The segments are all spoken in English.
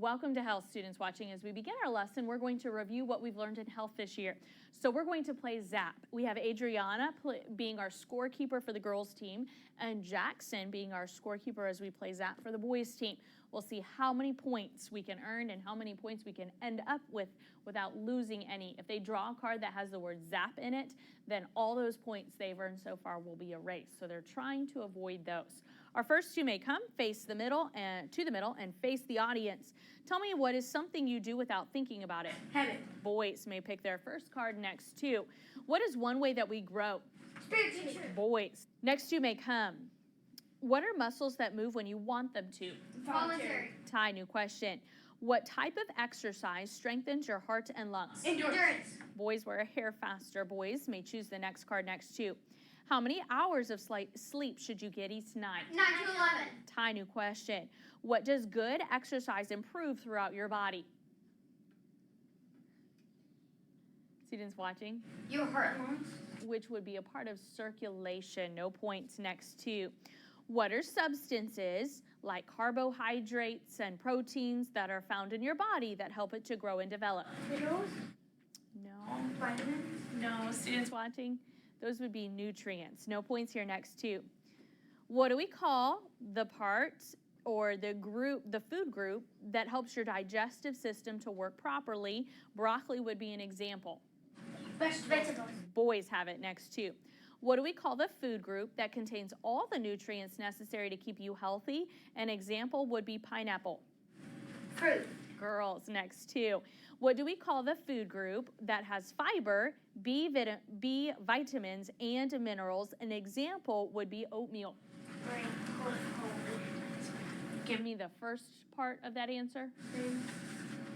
Welcome to Health, students watching. As we begin our lesson, we're going to review what we've learned in health this year. So we're going to play Zap. We have Adriana being our scorekeeper for the girls team and Jackson being our scorekeeper as we play Zap for the boys team. We'll see how many points we can earn and how many points we can end up with without losing any. If they draw a card that has the word Zap in it, then all those points they've earned so far will be erased. So they're trying to avoid those. Our first two may come, face the middle and to the middle and face the audience. Tell me what is something you do without thinking about it. Heaven. Boys may pick their first card. Next two. What is one way that we grow? Spirit teacher. Boys. Next two may come. What are muscles that move when you want them to? Voluntary. Ty, new question. What type of exercise strengthens your heart and lungs? Endurance. Boys wear a hair faster. Boys may choose the next card. Next two. How many hours of sleep should you get each night? 9 to 11. Ty, new question. What does good exercise improve throughout your body? Students watching? Your heart and lungs. Which would be a part of circulation. No points. Next two. What are substances like carbohydrates and proteins that are found in your body that help it to grow and develop? Minerals. No. Vitamins. No. Students watching? Those would be nutrients. No points here. Next two. What do we call the part or the food group that helps your digestive system to work properly? Broccoli would be an example. Vegetables. Boys have it. Next two. What do we call the food group that contains all the nutrients necessary to keep you healthy? An example would be pineapple. Fruit. Girls, next two. What do we call the food group that has fiber, B vitamins, and minerals? An example would be oatmeal. Grain. Give me the first part of that answer.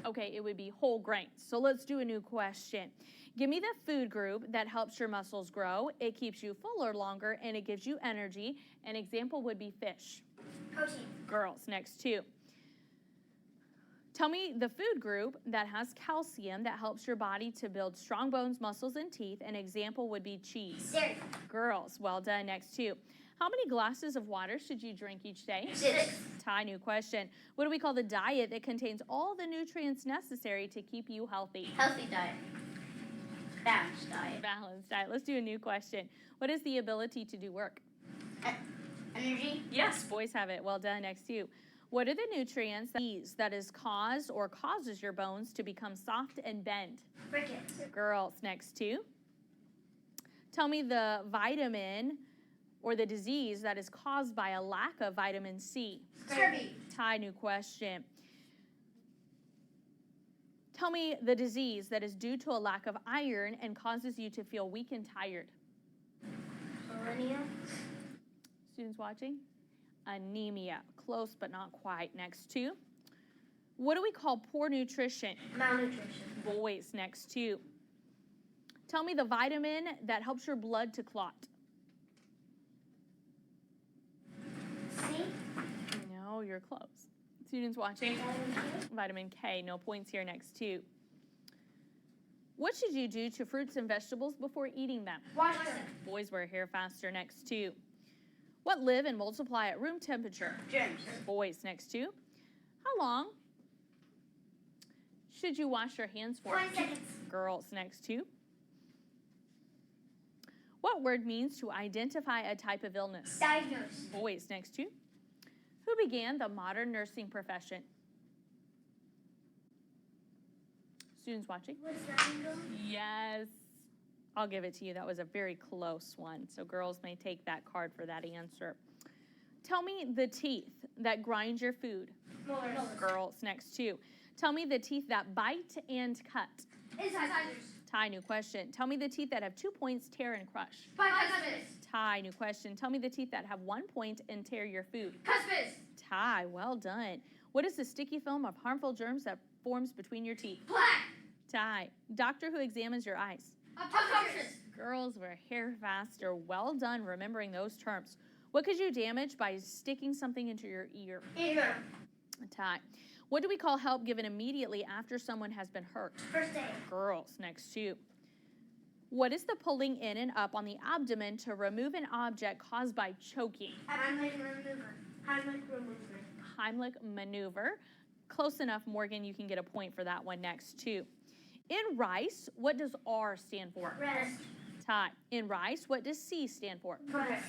Okay, it would be whole grains. So let's do a new question. Give me the food group that helps your muscles grow. It keeps you fuller longer, and it gives you energy. An example would be fish. Protein. Girls, next two. Tell me the food group that has calcium that helps your body to build strong bones, muscles, and teeth. An example would be cheese. Dairy. Girls, well done. Next two. How many glasses of water should you drink each day? 6. Ty, new question. What do we call the diet that contains all the nutrients necessary to keep you healthy? Healthy diet. Balanced diet. Balanced diet. Let's do a new question. What is the ability to do work? Energy. Yes, boys have it. Well done. Next two. What are the nutrients that is caused or causes your bones to become soft and bend? Rickets. Girls, next two. Tell me the vitamin or the disease that is caused by a lack of vitamin C. Scurvy. Ty, new question. Tell me the disease that is due to a lack of iron and causes you to feel weak and tired. Millennial. Students watching? Anemia. Close, but not quite. Next two. What do we call poor nutrition? Malnutrition. Boys, next two. Tell me the vitamin that helps your blood to clot. C. No, you're close. Students watching? Vitamin K. No points here. Next two. What should you do to fruits and vegetables before eating them? Wash them. Boys wear hair faster. Next two. What live and multiply at room temperature? Germs. Boys, next two. How long should you wash your hands for? 20 seconds. Girls, next two. What word means to identify a type of illness? Diagnose. Boys, next two. Who began the modern nursing profession? Students watching? What's that? Yes. I'll give it to you. That was a very close one. So girls may take that card for that answer. Tell me the teeth that grind your food. Molars. Girls, next two. Tell me the teeth that bite and cut. Incisors. Ty, new question. Tell me the teeth that have 2 points, tear and crush. Bicuspids. Ty, new question. Tell me the teeth that have 1 point and tear your food. Cuspids. Ty, well done. What is the sticky film of harmful germs that forms between your teeth? Plaque. Ty, doctor who examines your eyes. Optometrist. Girls wear hair faster. Well done remembering those terms. What could you damage by sticking something into your ear? Ear. Ty. What do we call help given immediately after someone has been hurt? First aid. Girls, next two. What is the pulling in and up on the abdomen to remove an object caused by choking? Heimlich maneuver. Heimlich maneuver. Heimlich maneuver. Close enough, Morgan. You can get a point for that one next, too. In rice, what does R stand for? Rest. Tie. In rice, what does C stand for? Press.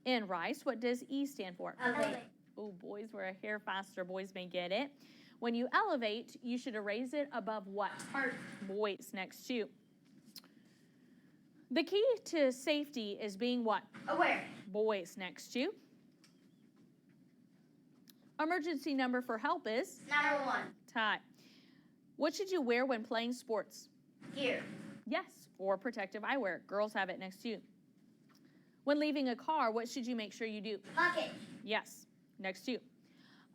In rice, what does E stand for? Elevate. Oh, boys, we're a hair faster. Boys may get it. When you elevate, you should erase it above what? Heart. Boys, next to. The key to safety is being what? Aware. Boys, next to. Emergency number for help is? 911. Tie. What should you wear when playing sports? Gear. Yes, or protective eyewear. Girls have it next to you. When leaving a car, what should you make sure you do? Pocket. Yes, next to you.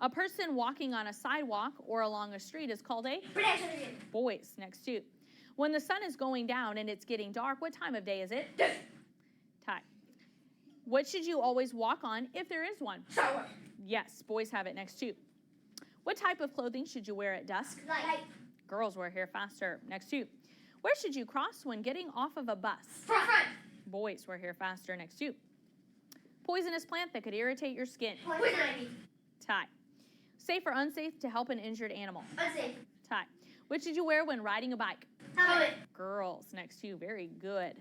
A person walking on a sidewalk or along a street is called a? Pedestrian. Boys, next to you. When the sun is going down and it's getting dark, what time of day is it? Tie. What should you always walk on if there is one? Shower. Yes, boys have it next to you. What type of clothing should you wear at dusk? Light. Girls wear hair faster. Next to you. Where should you cross when getting off of a bus? Front. Boys wear hair faster. Next to you. Poisonous plant that could irritate your skin. Poison ivy. Tie. Safe or unsafe to help an injured animal? Unsafe. Tie. What should you wear when riding a bike? Helmet. Girls next to you. Very good.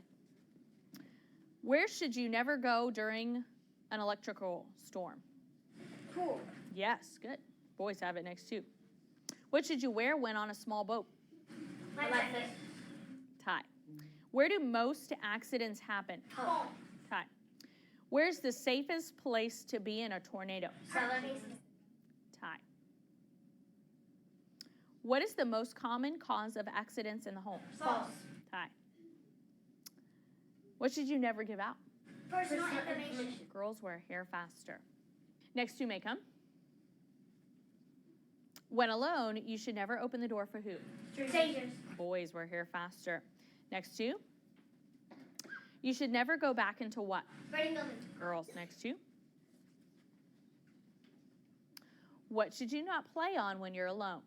Where should you never go during an electrical storm? Pool. Yes, good. Boys have it next to you. What should you wear when on a small boat? Life jacket. Tie. Where do most accidents happen? Home. Tie. Where's the safest place to be in a tornado? Southern. Tie. What is the most common cause of accidents in the home? False. Tie. What should you never give out? Personal information. Girls wear hair faster. Next two may come. When alone, you should never open the door for who? Strangers. Boys wear hair faster. Next two. You should never go back into what? Burning building. Girls, next two. What should you not play on when you're alone?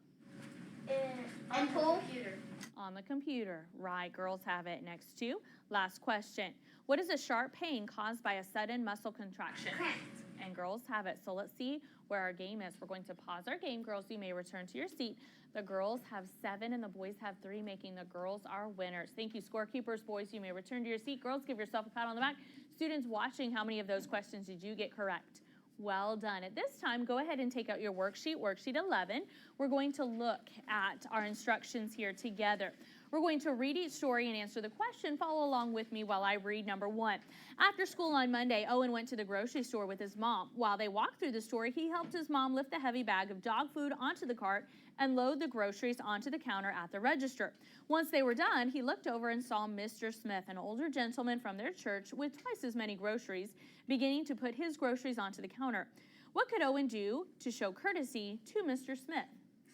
And pool. Computer. On the computer. Right, girls have it. Next two. Last question. What is a sharp pain caused by a sudden muscle contraction? Cramps. And girls have it. So let's see where our game is. We're going to pause our game. Girls, you may return to your seat. The girls have 7 and the boys have 3, making the girls our winners. Thank you, scorekeepers. Boys, you may return to your seat. Girls, give yourself a pat on the back. Students watching, how many of those questions did you get correct? Well done. At this time, go ahead and take out your worksheet, worksheet 11. We're going to look at our instructions here together. We're going to read each story and answer the question. Follow along with me while I read number 1. After school on Monday, Owen went to the grocery store with his mom. While they walked through the store, he helped his mom lift the heavy bag of dog food onto the cart and load the groceries onto the counter at the register. Once they were done, he looked over and saw Mr. Smith, an older gentleman from their church with twice as many groceries, beginning to put his groceries onto the counter. What could Owen do to show courtesy to Mr. Smith?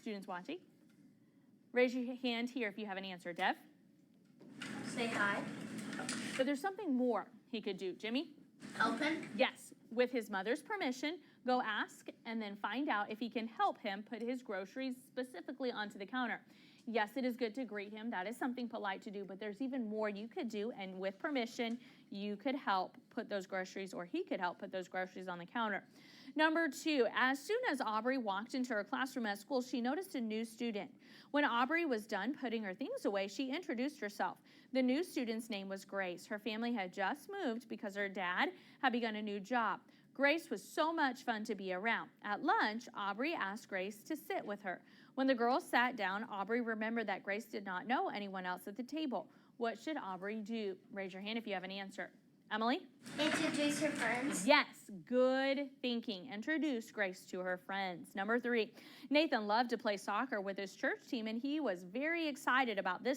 Students watching, raise your hand here if you have an answer. Dev? Say hi. But there's something more he could do. Jimmy? Open. Yes. With his mother's permission, go ask and then find out if he can help him put his groceries specifically onto the counter. Yes, it is good to greet him. That is something polite to do, but there's even more you could do, and with permission, you could help put those groceries, or he could help put those groceries on the counter. Number 2, as soon as Aubrey walked into her classroom at school, she noticed a new student. When Aubrey was done putting her things away, she introduced herself. The new student's name was Grace. Her family had just moved because her dad had begun a new job. Grace was so much fun to be around. At lunch, Aubrey asked Grace to sit with her. When the girls sat down, Aubrey remembered that Grace did not know anyone else at the table. What should Aubrey do? Raise your hand if you have an answer. Emily? Introduce her friends. Yes, good thinking. Introduce Grace to her friends. Number 3, Nathan loved to play soccer with his church team, and he was very excited about this